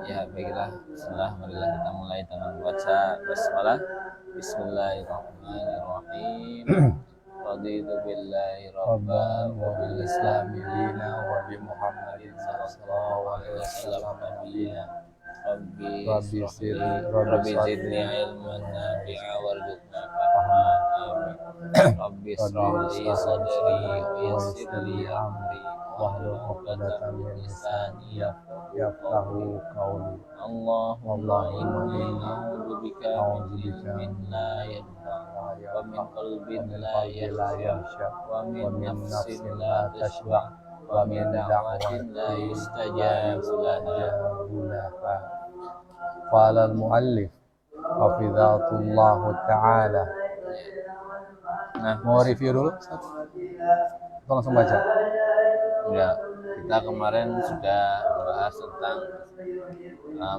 Ya baiklah, marilah kita mulai dengan baca basmalah. Bismillahirrahmanirrahim. Raditu billahi rabban wa bil islami dina wa bi Muhammadin sallallahu alaihi wasallam nabiyya. Rabbi zidni ilman nafi'a warzuqna fahma. Amin. Rabbi israh li sadri wa yassir li amri wahlul 'uqdatam min lisani yafqahu qawli. Allahumma inni a'udzubika min ilmin la yanfa' wa min qalbin la yakhsha wa min nafsin la tashba' wa min da'watin la yustajabu laha. Qala al-muallif hafizatullahu ta'ala. Nah, Mau review dulu? Atau langsung baca? ya, kita kemarin sudah bahas tentang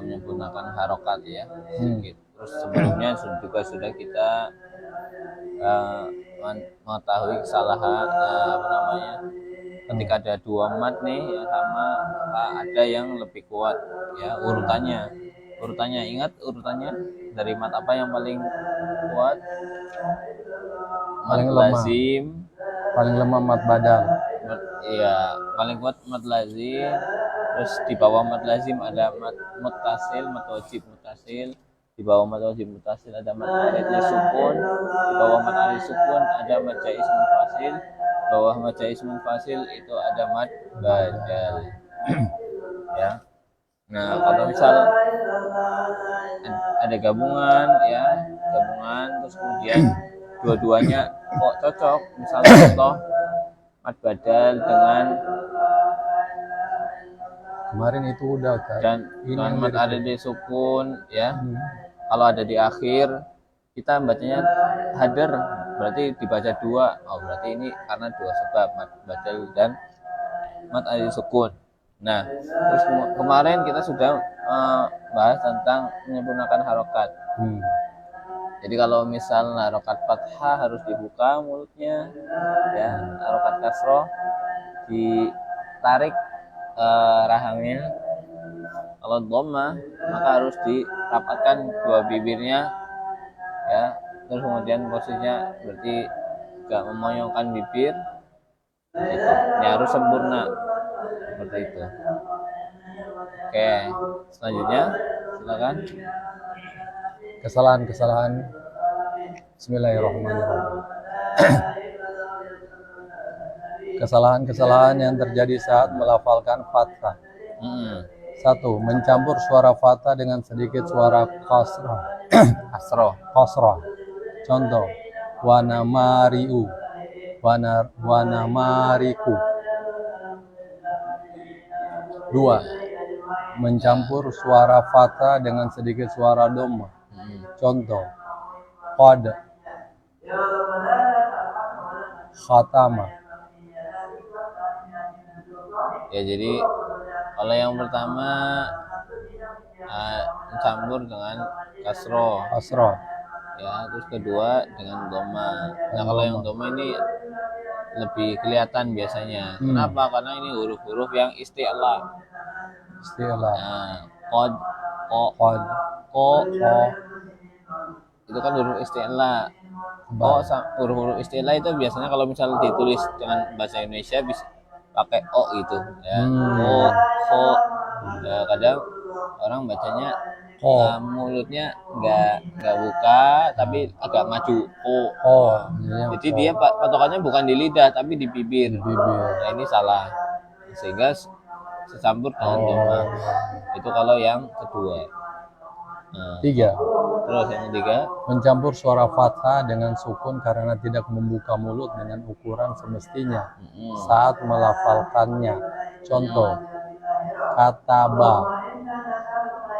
menyempurnakan harokat ya sedikit. Terus sebelumnya juga sudah kita mengetahui kesalahan ketika ada dua mat nih yang sama, ada yang lebih kuat ya urutannya ingat urutannya dari mat apa yang paling kuat? Paling Mat lemah. lazim, paling lemah mat badal. Iya, paling kuat mat lazim. Terus di bawah mat lazim ada mat muttasil, mat wajib muttasil. Di bawah mat wajib muttasil ada mat arid sukun. Di bawah mat arid sukun ada mat jaiz munfasil. Di bawah mat jaiz munfasil itu ada mat badal. Ya. Nah, kalau misal ada gabungan terus kemudian dua-duanya kok cocok, misalnya contoh mat badal dengan kemarin itu udah kan dan dengan mat arid sukun ya. Kalau ada di akhir kita bacanya hadir, berarti dibaca dua. Berarti ini karena dua sebab, mat badal dan mat arid sukun. Nah, terus kemarin kita sudah bahas tentang menyempurnakan harokat. Jadi kalau misal harokat fathah harus dibuka mulutnya, ya. Harokat kasroh ditarik rahangnya. Kalau dhammah maka harus dirapatkan dua bibirnya, ya. Terus kemudian posisinya berarti gak memoyongkan bibir. Gitu. Ini harus sempurna seperti itu. Oke, selanjutnya silakan. Kesalahan Bismillahirrahmanirrahim. Kesalahan yang terjadi saat melafalkan fathah. 1. Mencampur suara fathah dengan sedikit suara kasrah. Contoh, wanamariu, wanamariku. 2. Mencampur suara fathah dengan sedikit suara dhammah. Contoh, qad, khatama. Ya, jadi kalau yang pertama mencampur dengan kasroh. Ya, terus kedua dengan dhammah. Nah, kalau yang dhammah ini lebih kelihatan biasanya. Kenapa? Karena ini huruf-huruf yang isti'la. Nah, Qad, ko, itu kan huruf isti'la. Huruf isti'la itu biasanya kalau misalnya ditulis dengan bahasa Indonesia bisa pakai o gitu ya. Ko. Ya, kadang orang bacanya mulutnya nggak buka tapi agak maju. Jadi dia patokannya bukan di lidah tapi di bibir. Nah, ini salah. Sehingga secampur dengan dhammah. Itu kalau yang kedua. 3. Terus yang ketiga, mencampur suara fathah dengan sukun karena tidak membuka mulut dengan ukuran semestinya saat melafalkannya. Contoh, kataba,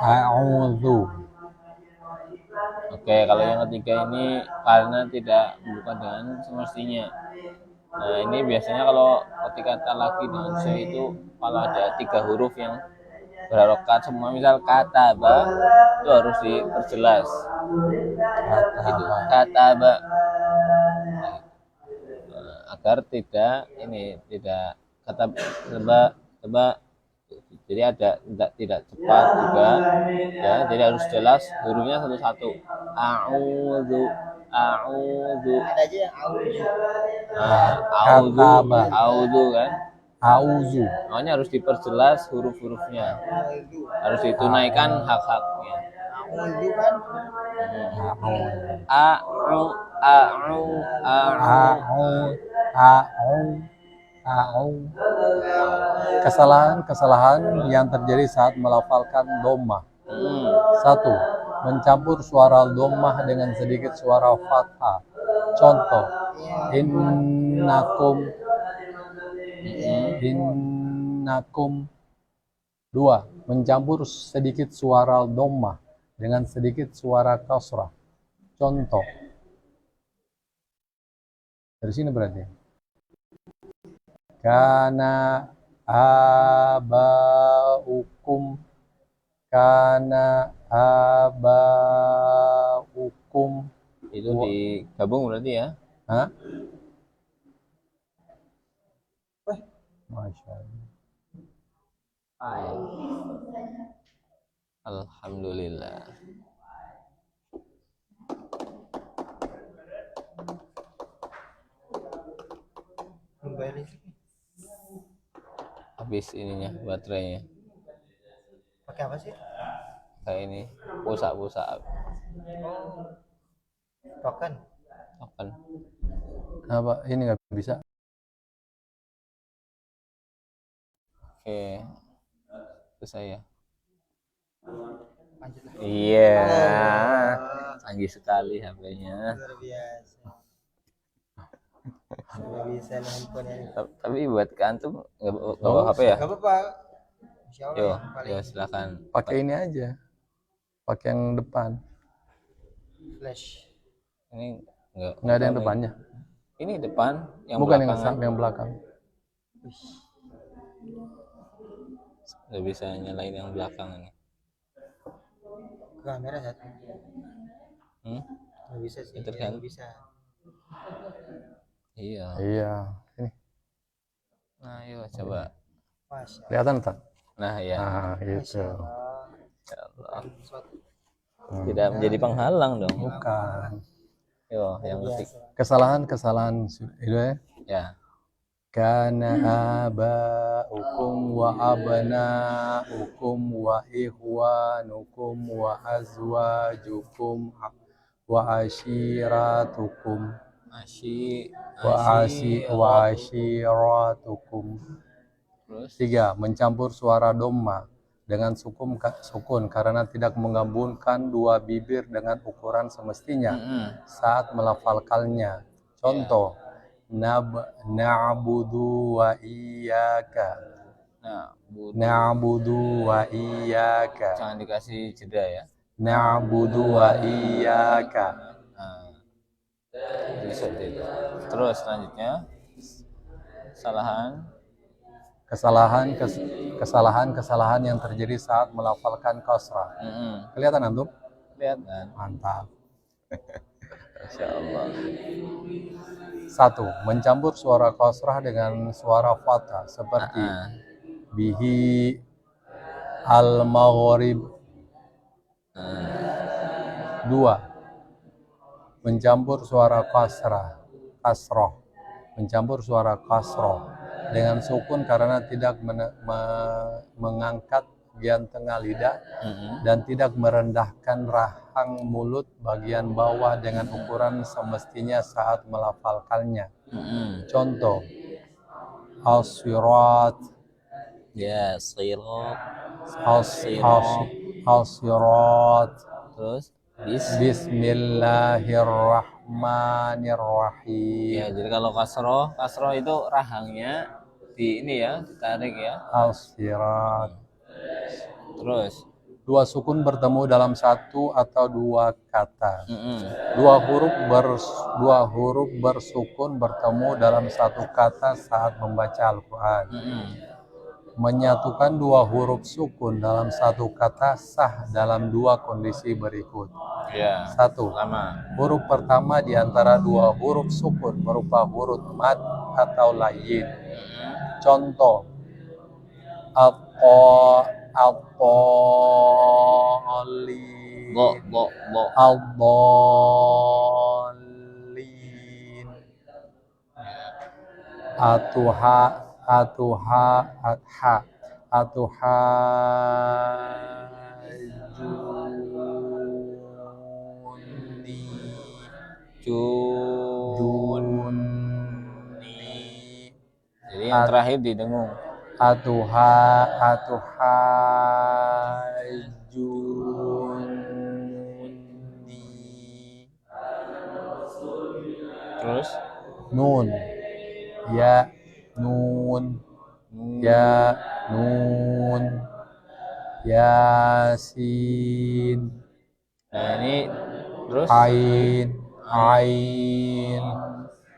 a'udzu. Oke, kalau yang ketiga ini karena tidak membuka dengan semestinya. Nah, ini biasanya kalau ketika talaqi dengan sy itu kalau ada 3 huruf yang berharokat semua, misal kataba itu harus diperjelas. Kataba. Agar tidak kata teba Jadi ada tidak cepat juga ya, jadi harus jelas hurufnya satu-satu. A'udzu, a'udzu. Ada aja yang auzu. A'udzu, Kataba. a'udzu kan. Auzu. Makanya harus diperjelas huruf-hurufnya. Auzu. Harus ditunaikan hak-haknya. Auzu kan. A'u, a'u, a'u. A'u. Kesalahan yang terjadi saat melafalkan dhammah. Satu, mencampur suara dhammah dengan sedikit suara fathah. Contoh, innakum. Dua, mencampur sedikit suara dhammah dengan sedikit suara kasrah. Contoh, dari sini berarti kana abaukum, kana abaukum. Itu digabung berarti ya. Hah? Masya Allah. Alhamdulillah. Bayar listrik. Habis ininya baterainya. Pakai apa sih? Kayak ini pulsa Token. token. Kenapa ini nggak bisa? Oke, itu saya. Lanjutlah. Iya, canggih sekali HP-nya. Luar biasa. Luar biasa nih handphone ini. Tapi buat ke antum nggak bawa HP ya? Gak apa-apa. Insya Allah Yo, yang paling yo silakan. Pakai ini aja, pakai yang depan. flash. Ini Nggak ada yang depannya. Ini depan, yang Bukan belakang. yang belakang. Nggak bisa nyalain yang belakang ini. Kamera satu. Nggak bisa sih. Tergantung. Nggak bisa. Iya. Iya. Ini Nah, yuk coba. Masya kelihatan tak? Nah, ya. Nah, gitu. Allah. Ya Allah. Sesuatu. Tidak menjadi penghalang dong. Bukan. Yo, yang penting. Kesalahan itu ya. Ya. Kana abaukum wa abnaukum wa ikhwanukum wa azwajukum wa ashiratukum wa ashiratukum. Terus 3. Mencampur suara dhamma dengan sukun karena tidak menggabungkan dua bibir dengan ukuran semestinya saat melafalkannya. Contoh, na'budu wa iyyaka. Na'budu wa iyyaka. Jangan dikasih jeda ya. Na'budu wa iyyaka. Nah, seperti itu. Terus selanjutnya kesalahan yang terjadi saat melafalkan kasrah. Kelihatan antum? Kelihatan. Mantap. Masya Allah. 1. Mencampur suara kasrah dengan suara fathah seperti bihi al-maghrib. 2. Mencampur suara kasrah dengan sukun karena tidak mengangkat bagian tengah lidah dan tidak merendahkan rahang mulut bagian bawah dengan ukuran semestinya saat melafalkannya. Contoh, as-sirat. Ya, sirat. As-sirat. Terus Bismillahirrahmanirrahim. Ya, jadi kalau kasroh itu rahangnya ditarik ya. As-sirat. Terus 2 sukun bertemu dalam satu atau dua kata. 2 huruf bersukun bertemu dalam satu kata saat membaca Al-Quran. Menyatukan 2 huruf sukun dalam satu kata sah dalam 2 kondisi berikut. 1. Huruf pertama di antara 2 huruf sukun berupa huruf mad atau layyin. Contoh, Ad-dallin. Bo. Ad-dallin. Atuhajuni. Jun. Duni. Jadi yang terakhir didengung. Atuhajuni. Terus Nun. Ya. Nun. Ya. Nun. Yasin. nah ini terus Ain. Ain.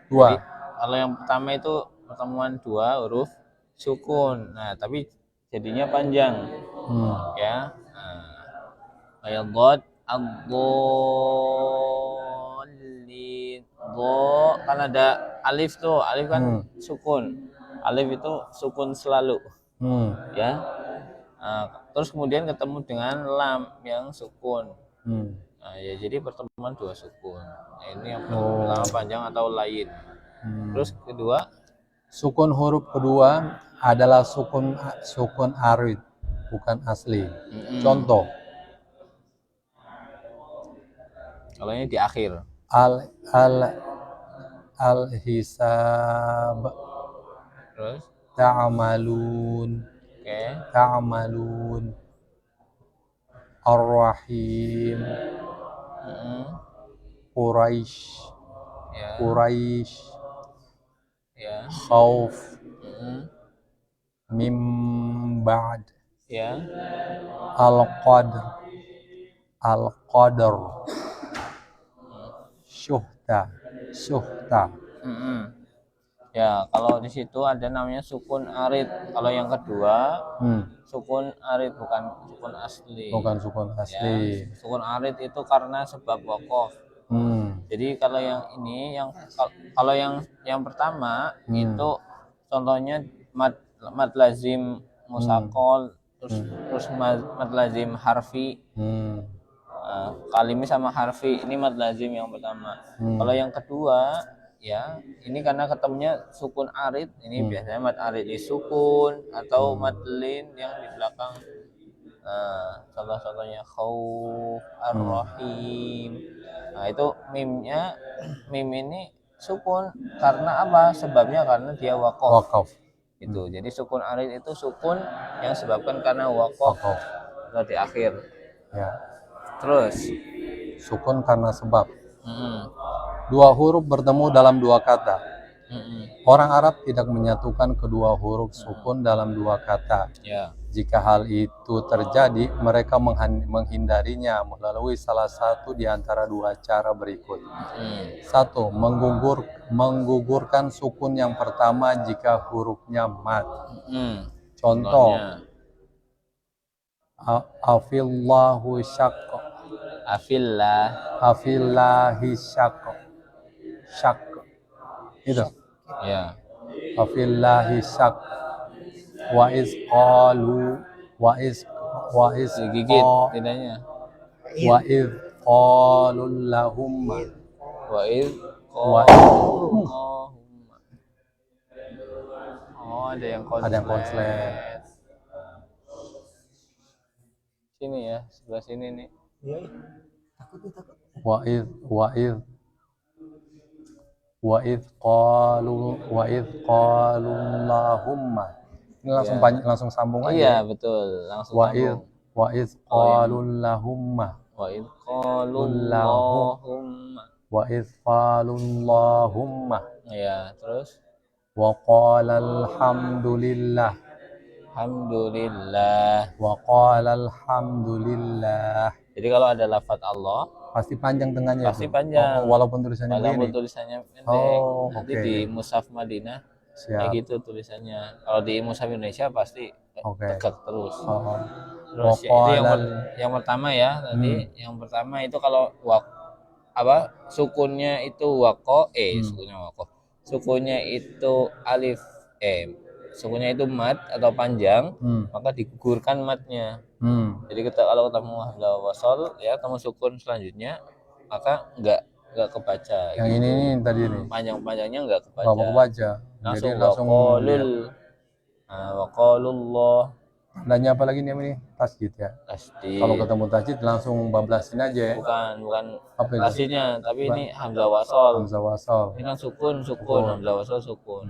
Dua. Jadi kalau yang pertama itu pertemuan dua huruf sukun. Nah, tapi jadinya panjang ya. Kayak dhad, ad-dallin. Dho kan ada alif tuh. Alif kan sukun. Alif itu sukun selalu ya. Terus kemudian ketemu dengan lam yang sukun. Nah, ya jadi pertemuan dua sukun. Nah, ini yang pertama panjang atau lain. Terus kedua Sukun huruf kedua adalah sukun arid, bukan asli. Contoh, kalau ini di akhir. Al hisab. Terus Ta'malun. oke. Ta'malun. Ar-Rahim. Quraisy. Ya. Quraisy. Ya. Khauf. Mim ba'd. Ya. Al-Qadr. Al-Qadr. Syuhta. Ya, kalau di situ ada namanya sukun arid. Kalau yang kedua sukun arid bukan sukun asli. Bukan sukun asli. Ya, sukun arid itu karena sebab wakof. Jadi kalau yang ini kalau yang pertama itu contohnya mad lazim musakol terus mad lazim harfi. Kalimi sama harfi ini mad lazim yang pertama. Kalau yang kedua ya ini karena ketemunya sukun arid, ini biasanya mad arid di sukun atau mad lin yang di belakang. Contoh-contohnya khauf, ar-rahim. Nah itu mim ini sukun karena apa? Sebabnya karena dia wakof. Itu. Jadi sukun arid itu sukun yang sebabkan karena wakof atau di akhir. Ya. Terus sukun karena sebab. Dua huruf bertemu dalam dua kata. Orang Arab tidak menyatukan kedua huruf sukun dalam dua kata. Jika hal itu terjadi, mereka menghindarinya melalui salah satu di antara dua cara berikut. Satu, menggugurkan sukun yang pertama jika hurufnya mad. Contoh, afillahu syaqq. Afillahi syaqq. Itu. Ya. Afillahi syaqq. Wa iz digigit lidahnya. Wa iz qalul lahumma. Wa iz ada yang konslet. Sini ya, sebelah sini nih. Iya, takut. Wa iz qalul lahumma. Ini langsung sambung aja. Iya, betul. Langsung sambung. Wa iz qalul lahumma. Wa iz qalul lahumma. Wa iz qalul lahumma. Ya, terus Wa qala alhamdulillah. Wa qala alhamdulillah. Jadi kalau ada lafaz Allah pasti panjang tengahnya. Pasti panjang. Walaupun tulisannya pendek. Nanti di Mushaf Madinah kayak gitu tulisannya. Kalau di Mushaf Indonesia pasti tegak terus. Terus ya, itu yang pertama ya. Tadi yang pertama itu kalau sukunnya itu sukunnya itu alif sukunnya itu mat atau panjang, maka digugurkan matnya. Jadi kita kalau ketemu hamzah wasol ya kamu sukun selanjutnya maka nggak kebaca. Yang gitu. ini tadi nih. Panjang-panjangnya nggak Bapak kebaca. kebaca. Langsung Jadi langsung waqalul. Nah, waqalullah. Tandanya apa lagi nih ini? Tasjid ya. Tasdid. Kalau ketemu tasjid langsung bablasin aja ya. Bukan Apa itu? tasdidnya, tapi ini hamzah wasol. Hamzah wasal. Ini kan sukun, hamzah wasol sukun.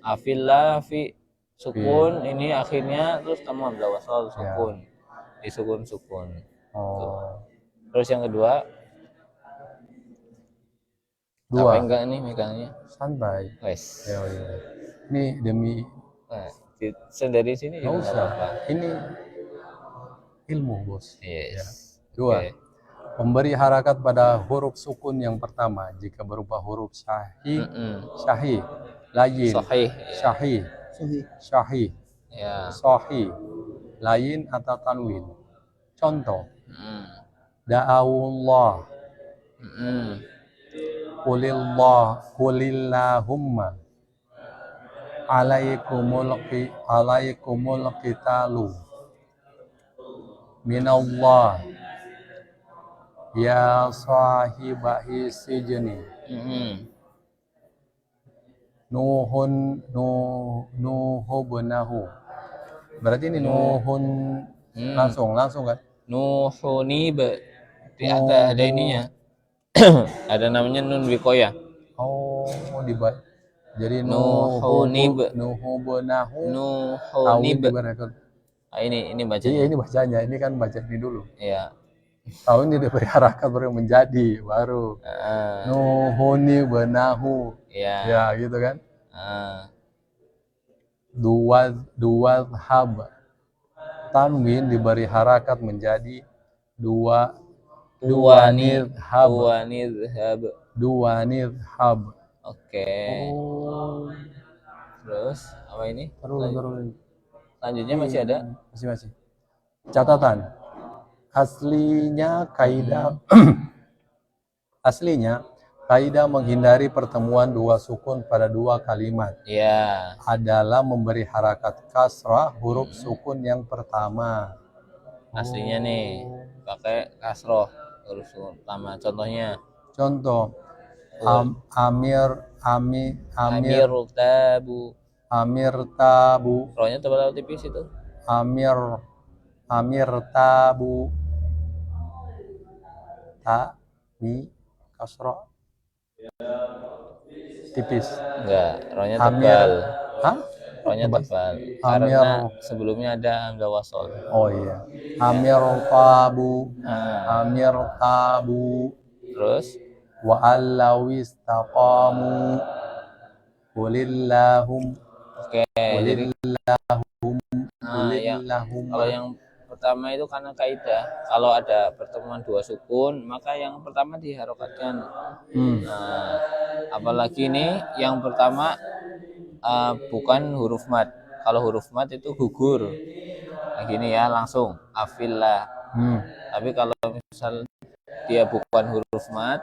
Afillah fi sukun, ini akhirnya terus kamu hamzah wasol sukun. Di sukun. Oh. Terus yang kedua, Dua. apa enggak nih megangnya? Santai. Wes. Ya, ya. Ini demi Dari sini nggak juga usah. apa-apa. Ini ilmu bos. Yes. Ya. Dua. Okay. Memberi harakat pada huruf sukun yang pertama jika berupa huruf syahih, syahih, layin, syahih, syahih, ya. sahih, layin atau tanwin. Contoh, da'awullah, kulillahumma, alaikumul qitalu, minallah, ya sahibahi sijni, nuhubunahu. Berarti ini nuhun langsung kan? Nuhunib. Ada ininya. Ada namanya nun wikoya. Oh, jadi nuhunib. nuhubunahu. Nuhunib. Ini bacanya. Iya, ini bacanya. Ini kan baca ini dulu. Iya. Tahu ini diberi harakat baru menjadi baru. Nuhunibnahu. Iya. Ya, gitu kan? Dua hab. Tanwin diberi harakat menjadi dua nidhab. Oke. Terus apa ini? Terus. Selanjutnya masih ada? Masih. Catatan. Aslinya kaidah menghindari pertemuan dua sukun pada dua kalimat. Ya. Adalah memberi harakat kasrah huruf sukun yang pertama. Aslinya nih pakai kasroh huruf sukun pertama. Contohnya. Contoh. Amir tabu. Rohnya tebal atau tipis itu? Amir tabu. Mi kasro tipis. Enggak, rohnya tebal. Hah? Rohnya tebal. Karena sebelumnya ada hamzah wasol. Oh iya. Amir tabu. Terus wa allawistaqamu qulillahum. Oke, jadi kalau yang pertama itu karena kaidah kalau ada pertemuan dua sukun maka yang pertama diharokatkan. Apalagi ini yang pertama bukan huruf mat. Kalau huruf mat itu gugur. Nah gini ya langsung afillah. Tapi kalau misal dia bukan huruf mat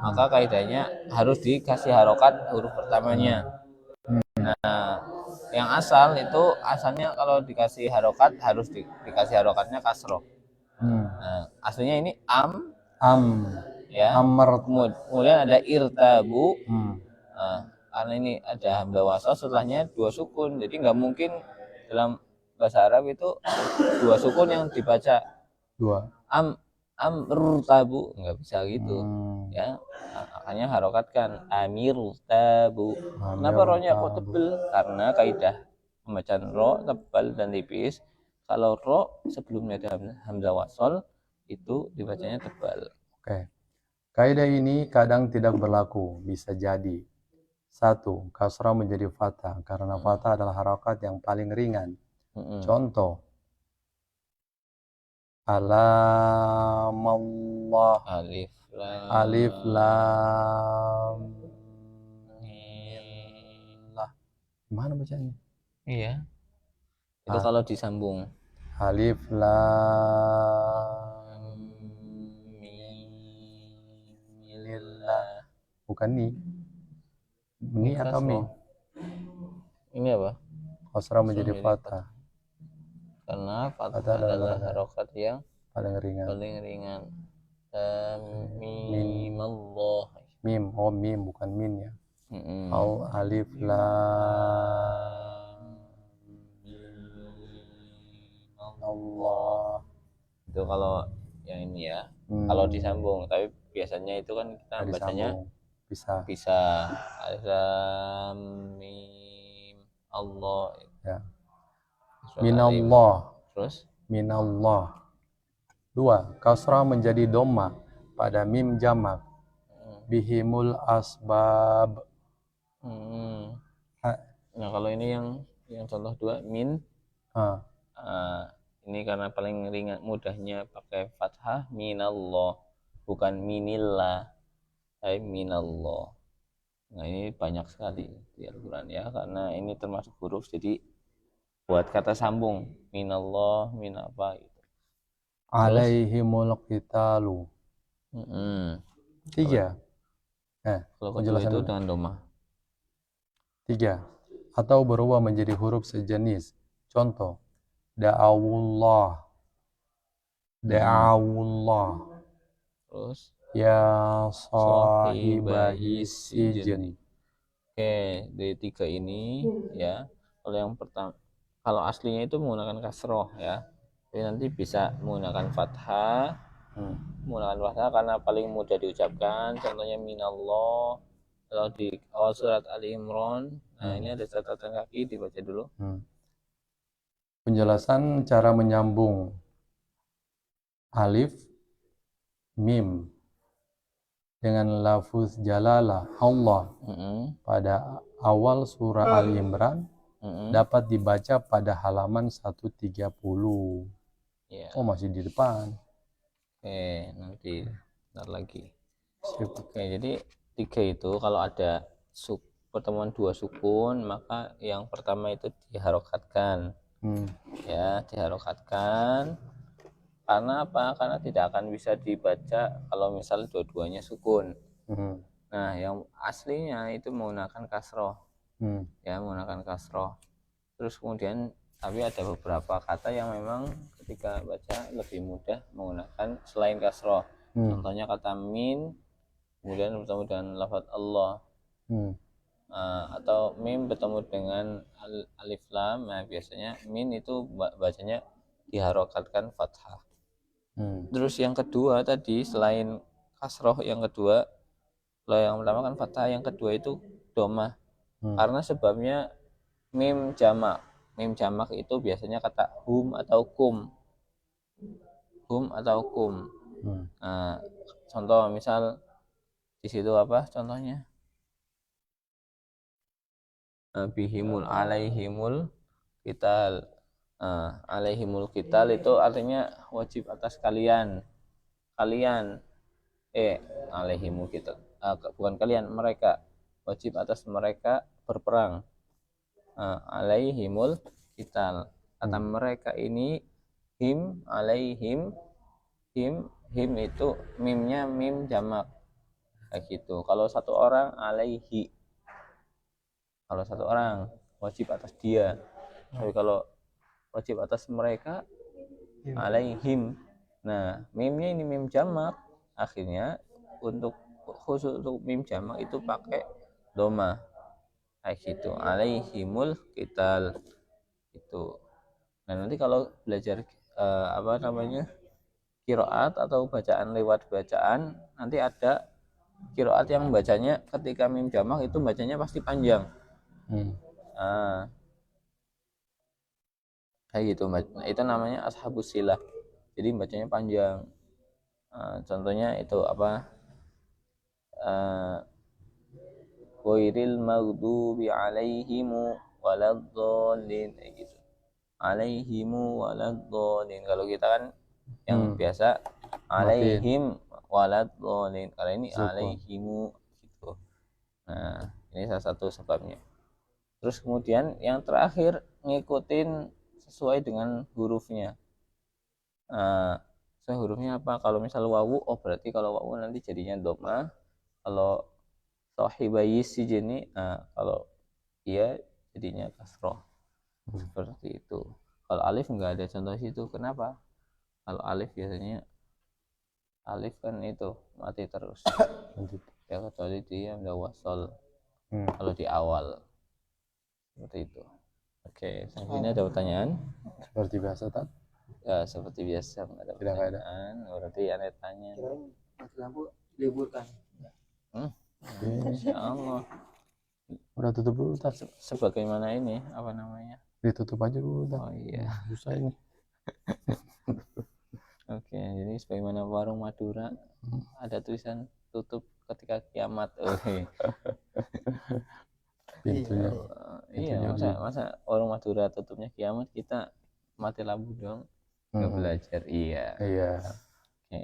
maka kaidahnya harus dikasih harokat huruf pertamanya. Nah, yang asal itu asalnya kalau dikasih harokat harus dikasih harokatnya kasroh. Nah, aslinya ini ya. Kemudian ada irtabu. Karena ini ada hamzah wasal setelahnya dua sukun. Jadi nggak mungkin dalam bahasa Arab itu dua sukun yang dibaca dua. Amrtabu nggak bisa gitu. Ya. Makanya harokatkan amir tabu. Kenapa rohnya kok tebel? Karena kaidah pembacaan roh tebal dan tipis. Kalau roh sebelumnya ada hamzah wasol itu dibacanya tebal. Oke. Kaidah ini kadang tidak berlaku. Bisa jadi 1. Kasrah menjadi fathah karena fathah adalah harokat yang paling ringan. Contoh. Alamallah. Alif lam lah. Gimana bacanya? Iya. Itu kalau disambung. Alif lam milillah. Bukan ni. Ni atau mi? Ini apa? Kasrah menjadi menjadi fathah. Karena fathah Fathah adalah adalah harokat yang paling ringan. paling ringan. Mim Allah. Mim, oh mim bukan min ya. Mm-mm. Au alif lam Allah. Itu kalau yang ini ya. Kalau disambung, tapi biasanya itu kan kita Nggak bacanya disambung. Bisa. alif lam mim Allah. Ya. Surat Minallah. Terus Minallah. 2. Kasrah menjadi dhamma pada mim jamak. Bihimul asbab. Nah kalau ini yang contoh 2 min. Ini karena paling ringan mudahnya pakai fathah minallah, bukan minillah, tapi minallah. Nah ini banyak sekali di Al-Quran ya, karena ini termasuk huruf, jadi buat kata sambung minallah, min apa gitu. Alaihimul qitalu. 3. Kalau kedua itu dengan domah. 3. Atau berubah menjadi huruf sejenis. Contoh, da'awullah. Terus Ya sahibahi sijni. Oke, dari 3 ini ya. Kalau yang pertama, kalau aslinya itu menggunakan kasroh ya, tapi nanti bisa menggunakan fathah. Menggunakan fathah karena paling mudah diucapkan. Contohnya minallah. Kalau di awal surat Ali Imran, nah ini ada catatan kaki, dibaca dulu. Penjelasan cara menyambung alif mim dengan lafuz jalalah Allah pada awal surah Ali Imran dapat dibaca pada halaman 130. Ya. Oh, masih di depan. Oke, nanti bentar lagi. Sip. Oke, jadi 3 itu kalau ada pertemuan 2 sukun, maka yang pertama itu diharokatkan. Ya, diharokatkan. Karena apa? Karena tidak akan bisa dibaca kalau misalnya dua-duanya sukun. Nah, yang aslinya itu menggunakan kasroh. Ya, menggunakan kasroh. Terus kemudian tapi ada beberapa kata yang memang ketika baca lebih mudah menggunakan selain kasroh. Contohnya kata min, kemudian bertemu dengan lafaz Allah. Atau mim bertemu dengan alif lam. Nah, biasanya min itu bacanya diharokatkan fathah. Terus yang kedua tadi, selain kasroh yang kedua, kalau yang pertama kan fathah, yang kedua itu domah. Karena sebabnya mim jamak. Mim jamak itu biasanya kata hum atau kum. Nah, contoh misal di situ apa contohnya? Bihimul alaihimul qital. Alaihimul qital itu artinya wajib atas kalian. Alaihimul qital. Bukan kalian, mereka. Wajib atas mereka berperang. Alaihimul qital. Kata mereka ini him, alaihim, him itu mimnya mim jamak. Kayak gitu. Kalau satu orang alaihi. Kalau satu orang wajib atas dia. Tapi kalau wajib atas mereka alaihim. Nah, mimnya ini mim jamak. Akhirnya khusus untuk mim jamak itu pakai doma. Kayak gitu. Alaihimul qital. Itu. Nah, nanti kalau belajar qiraat atau bacaan lewat bacaan, nanti ada qiraat yang bacanya ketika mim jamak itu bacanya pasti panjang. Kayak gitu. Nah, itu namanya ashabus silah. Jadi bacanya panjang. Contohnya itu apa? Ghairil maghdubi alaihimu waladdallin, gitu. Alaihimu waladdallin. Kalau kita kan yang biasa alaihim waladdallin. Kalau ini alaihimu gitu. Nah, ini salah satu sebabnya. Terus kemudian yang terakhir ngikutin sesuai dengan hurufnya. Sesuai hurufnya apa? Kalau misal wawu, oh berarti kalau wawu nanti jadinya dhamma. Kalau sahibayi sijni, kalau dia jadinya kasroh. Seperti itu. Kalau alif nggak ada contoh situ. Kenapa? Kalau alif biasanya alif kan itu mati terus. Ya kecuali dia udah wasol. Kalau di awal seperti itu. Oke, selanjutnya ada pertanyaan? Seperti biasa tak? Ya, seperti biasa ada pertanyaan. Berarti ada tanya. Mati lampu liburkan. Insya Allah. Udah tutup dulu tak? Sebagaimana ini apa namanya? Ditutup aja dulu tak? Oh iya. Susah ini. Oke, jadi sebagaimana warung Madura ada tulisan tutup ketika kiamat. Pintunya. Iya, masa warung Madura tutupnya kiamat, kita mati lampu dong. Nggak belajar. Iya. Oke.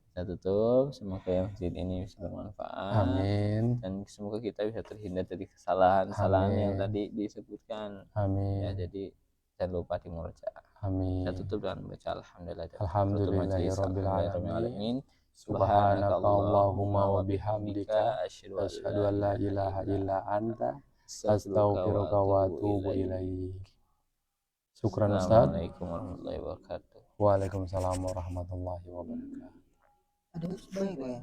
Kita tutup. Semoga yang masjid ini bisa bermanfaat. Amin. Dan semoga kita bisa terhindar dari kesalahan-kesalahan yang tadi disebutkan. Amin. Ya, jadi jangan lupa di murojaah. Amin. Kita tutup dengan membaca alhamdulillah. Alhamdulillahirabbil alamin. Subhanaka Allahumma wa bihamdika asyhadu an la ilaha illa anta astaghfiruka wa atubu ilaik. Syukran Ustaz. Assalamualaikum warahmatullahi wabarakatuh. Waalaikumsalam warahmatullahi wabarakatuh. Ada sebaik ya.